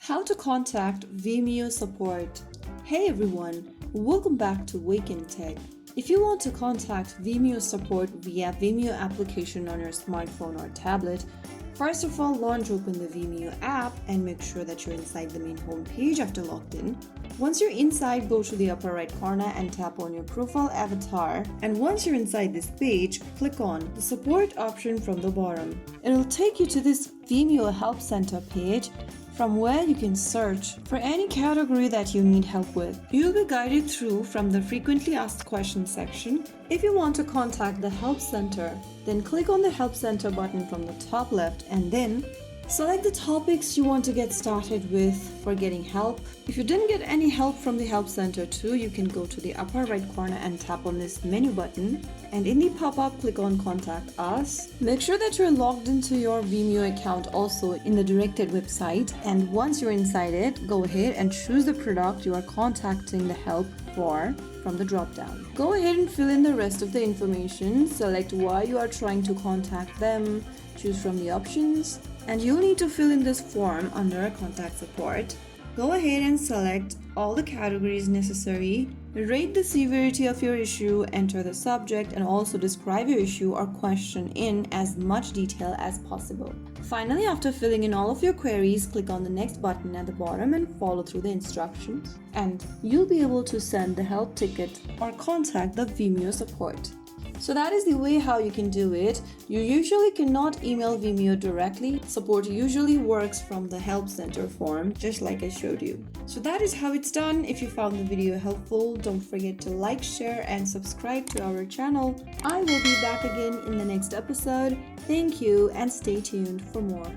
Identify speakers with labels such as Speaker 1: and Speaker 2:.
Speaker 1: How to contact Vimeo Support. Hey everyone, welcome back to Wake&Tech. If you want to contact Vimeo Support via Vimeo application on your smartphone or tablet, first of all, launch open the Vimeo app and make sure that you're inside the main home page after logged in. Once you're inside, go to the upper right corner and tap on your profile avatar. And once you're inside this page, click on the support option from the bottom. It'll take you to this Vimeo Help Center page, from where you can search for any category that you need help with. You'll be guided through from the frequently asked questions section. If you want to contact the Help Center, then click on the Help Center button from the top left and then select the topics you want to get started with for getting help. If you didn't get any help from the Help Center too, you can go to the upper right corner and tap on this menu button. And in the pop-up, click on Contact Us. Make sure that you're logged into your Vimeo account also in the directed website. And once you're inside it, go ahead and choose the product you are contacting the help for from the drop-down. Go ahead and fill in the rest of the information. Select why you are trying to contact them. Choose from the options. And you'll need to fill in this form under Contact Support. Go ahead and select all the categories necessary. Rate the severity of your issue, enter the subject, and also describe your issue or question in as much detail as possible. Finally, after filling in all of your queries, click on the next button at the bottom and follow through the instructions. And you'll be able to send the help ticket or contact the Vimeo support. So that is the way how you can do it. You usually cannot email Vimeo directly. Support usually works from the Help Center form, just like I showed you. So that is how it's done. If you found the video helpful, don't forget to like, share, and subscribe to our channel. I will be back again in the next episode. Thank you and stay tuned for more.